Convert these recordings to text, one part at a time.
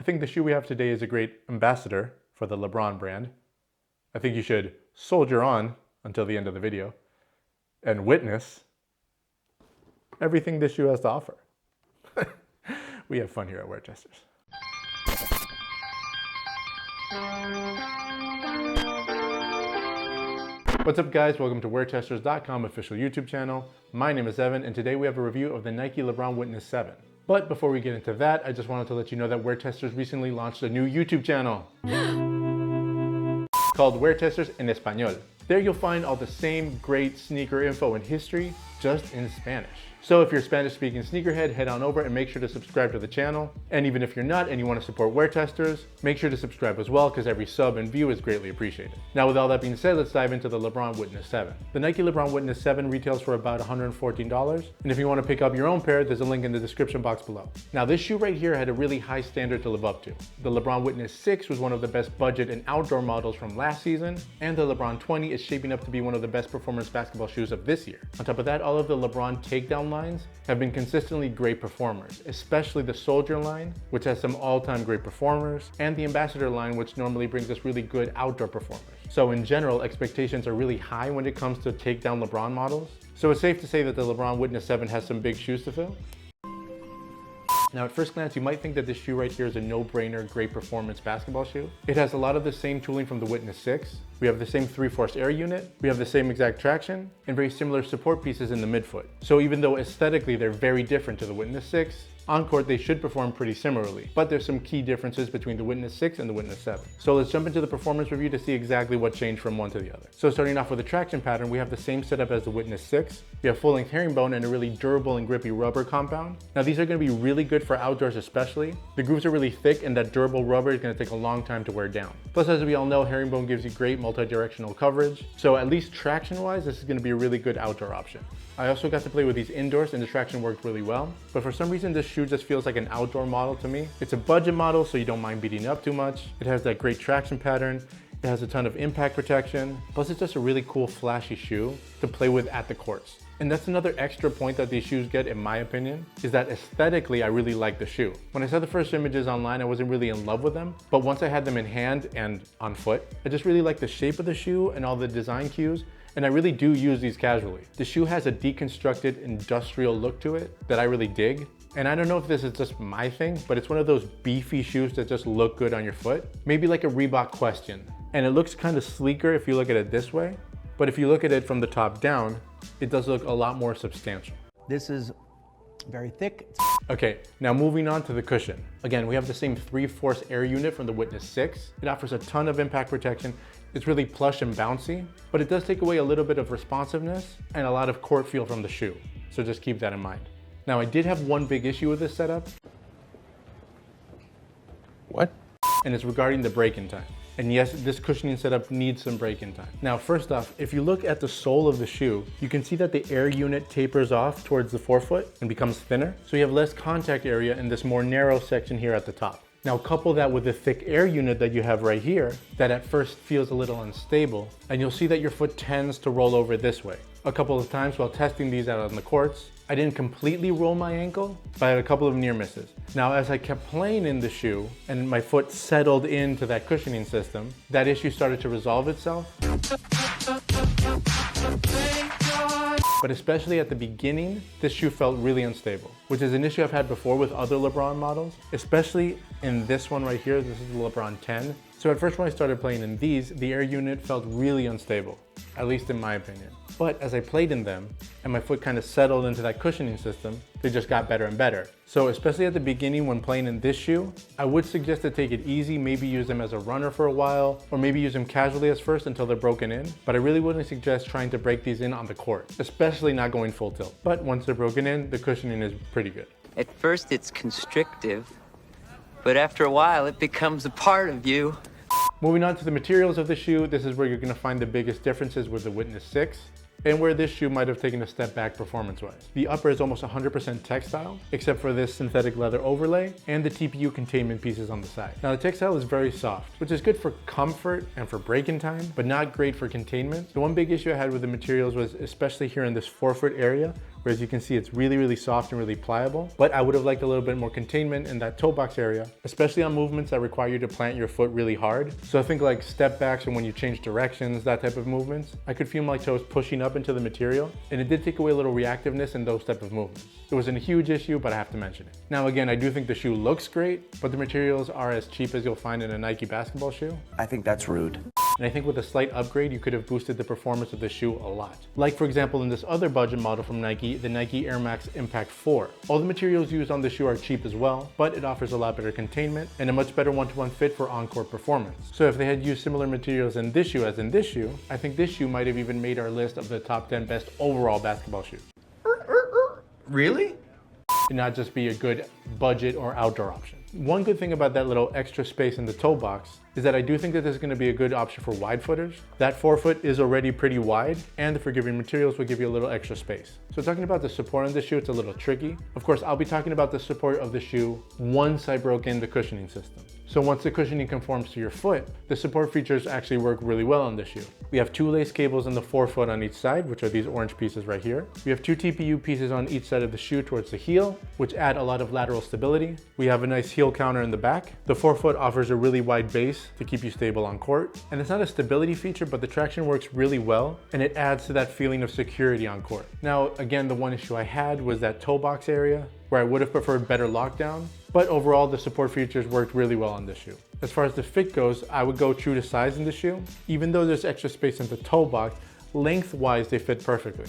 I think the shoe we have today is a great ambassador for the LeBron brand. I think you should soldier on until the end of the video and witness everything this shoe has to offer. We have fun here at WearTesters. What's up guys, welcome to WearTesters.com official YouTube channel. My name is Evan and today we have a review of the Nike LeBron Witness 7. But before we get into that, I just wanted to let you know that WearTesters recently launched a new YouTube channel called WearTesters en Español. There you'll find all the same great sneaker info and history, just in Spanish. So if you're a Spanish-speaking sneakerhead, head on over and make sure to subscribe to the channel. And even if you're not and you want to support WearTesters, make sure to subscribe as well because every sub and view is greatly appreciated. Now with all that being said, let's dive into the LeBron Witness 7. The Nike LeBron Witness 7 retails for about $114. And if you want to pick up your own pair, there's a link in the description box below. Now this shoe right here had a really high standard to live up to. The LeBron Witness 6 was one of the best budget and outdoor models from last season. And the LeBron 20 is shaping up to be one of the best performance basketball shoes of this year. On top of that, all of the LeBron takedown lines have been consistently great performers, especially the Soldier line, which has some all-time great performers, and the Ambassador line, which normally brings us really good outdoor performers. So in general, expectations are really high when it comes to takedown LeBron models. So it's safe to say that the LeBron Witness 7 has some big shoes to fill. Now at first glance, you might think that this shoe right here is a no-brainer, great performance basketball shoe. It has a lot of the same tooling from the Witness 6. We have the same 3-force air unit, we have the same exact traction, and very similar support pieces in the midfoot. So even though aesthetically they're very different to the Witness 6, on court they should perform pretty similarly, but there's some key differences between the Witness 6 and the Witness 7. So let's jump into the performance review to see exactly what changed from one to the other. So starting off with the traction pattern, we have the same setup as the Witness 6. We have full-length herringbone and a really durable and grippy rubber compound. Now these are going to be really good for outdoors especially. The grooves are really thick and that durable rubber is going to take a long time to wear down. Plus, as we all know, herringbone gives you great multi-directional coverage. So at least traction-wise, this is going to be a really good outdoor option. I also got to play with these indoors and the traction worked really well. But for some reason, this shoe just feels like an outdoor model to me. It's a budget model, so you don't mind beating up too much. It has that great traction pattern. It has a ton of impact protection. Plus, it's just a really cool, flashy shoe to play with at the courts. And that's another extra point that these shoes get, in my opinion, is that aesthetically, I really like the shoe. When I saw the first images online, I wasn't really in love with them. But once I had them in hand and on foot, I just really like the shape of the shoe and all the design cues. And I really do use these casually. The shoe has a deconstructed industrial look to it that I really dig. And I don't know if this is just my thing, but it's one of those beefy shoes that just look good on your foot. Maybe like a Reebok Question. And it looks kind of sleeker if you look at it this way. But if you look at it from the top down, it does look a lot more substantial. This is very thick. Okay, now moving on to the cushion. Again, we have the same 3-force air unit from the Witness 6. It offers a ton of impact protection. It's really plush and bouncy, but it does take away a little bit of responsiveness and a lot of court feel from the shoe. So just keep that in mind. Now I did have one big issue with this setup. What? And it's regarding the break-in time. And yes, this cushioning setup needs some break-in time. Now, first off, if you look at the sole of the shoe, you can see that the air unit tapers off towards the forefoot and becomes thinner. So you have less contact area in this more narrow section here at the top. Now couple that with the thick air unit that you have right here, that at first feels a little unstable, and you'll see that your foot tends to roll over this way. A couple of times while testing these out on the courts, I didn't completely roll my ankle, but I had a couple of near misses. Now, as I kept playing in the shoe and my foot settled into that cushioning system, that issue started to resolve itself. But especially at the beginning, this shoe felt really unstable, which is an issue I've had before with other LeBron models, especially in this one right here. This is the LeBron 10. So at first when I started playing in these, the air unit felt really unstable, at least in my opinion. But as I played in them and my foot kind of settled into that cushioning system, they just got better and better. So especially at the beginning when playing in this shoe, I would suggest to take it easy, maybe use them as a runner for a while, or maybe use them casually as first until they're broken in. But I really wouldn't suggest trying to break these in on the court, especially not going full tilt. But once they're broken in, the cushioning is pretty good. At first it's constrictive, but after a while it becomes a part of you. Moving on to the materials of the shoe, this is where you're going to find the biggest differences with the Witness 6. and where this shoe might have taken a step back performance-wise. The upper is almost 100% textile, except for this synthetic leather overlay and the TPU containment pieces on the side. Now the textile is very soft, which is good for comfort and for break-in time, but not great for containment. The one big issue I had with the materials was, especially here in this forefoot area, where as you can see, it's really, really soft and really pliable. But I would have liked a little bit more containment in that toe box area, especially on movements that require you to plant your foot really hard. So I think like step backs and when you change directions, that type of movements, I could feel my toes pushing up into the material, and it did take away a little reactiveness in those type of movements. It wasn't a huge issue, but I have to mention it. Now again, I do think the shoe looks great, but the materials are as cheap as you'll find in a Nike basketball shoe. I think that's rude. And I think with a slight upgrade, you could have boosted the performance of the shoe a lot. Like for example, in this other budget model from Nike, the Nike Air Max Impact 4. All the materials used on the shoe are cheap as well, but it offers a lot better containment and a much better one-to-one fit for on-court performance. So if they had used similar materials in this shoe as in this shoe, I think this shoe might have even made our list of the top 10 best overall basketball shoes. Really? And not just be a good budget or outdoor option. One good thing about that little extra space in the toe box is that I do think that this is going to be a good option for wide footers. That forefoot is already pretty wide, and the forgiving materials will give you a little extra space. So talking about the support on the shoe, it's a little tricky. Of course, I'll be talking about the support of the shoe once I broke in the cushioning system. So once the cushioning conforms to your foot, the support features actually work really well on the shoe. We have 2 lace cables in the forefoot on each side, which are these orange pieces right here. We have 2 TPU pieces on each side of the shoe towards the heel, which add a lot of lateral stability. We have a nice heel counter in the back. The forefoot offers a really wide base to keep you stable on court. And it's not a stability feature, but the traction works really well, and it adds to that feeling of security on court. Now, again, the one issue I had was that toe box area, where I would have preferred better lockdown, but overall the support features worked really well on this shoe. As far as the fit goes, I would go true to size in the shoe. Even though there's extra space in the toe box, lengthwise they fit perfectly.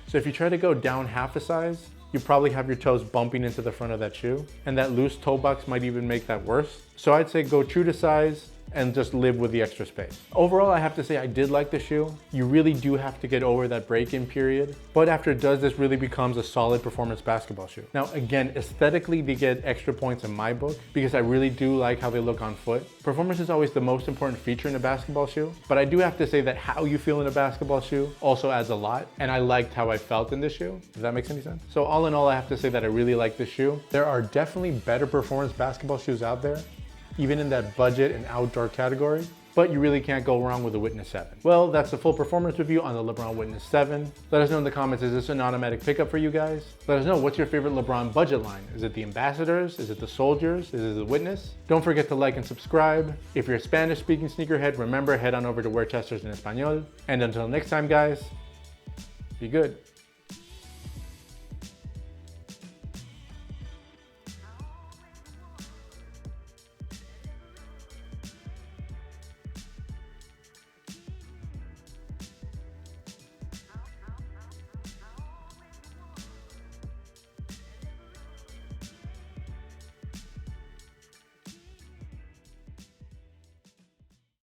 So if you try to go down half a size, you probably have your toes bumping into the front of that shoe, and that loose toe box might even make that worse. So I'd say go true to size and just live with the extra space. Overall, I have to say I did like the shoe. You really do have to get over that break-in period, but after it does, this really becomes a solid performance basketball shoe. Now again, aesthetically, they get extra points in my book because I really do like how they look on foot. Performance is always the most important feature in a basketball shoe, but I do have to say that how you feel in a basketball shoe also adds a lot, and I liked how I felt in this shoe, if that makes any sense. So all in all, I have to say that I really like this shoe. There are definitely better performance basketball shoes out there, even in that budget and outdoor category, but you really can't go wrong with the Witness 7. Well, that's the full performance review on the LeBron Witness 7. Let us know in the comments, is this an automatic pickup for you guys? Let us know, what's your favorite LeBron budget line? Is it the Ambassadors? Is it the Soldiers? Is it the Witness? Don't forget to like and subscribe. If you're a Spanish-speaking sneakerhead, remember, head on over to WearTesters in Espanol. And until next time, guys, be good.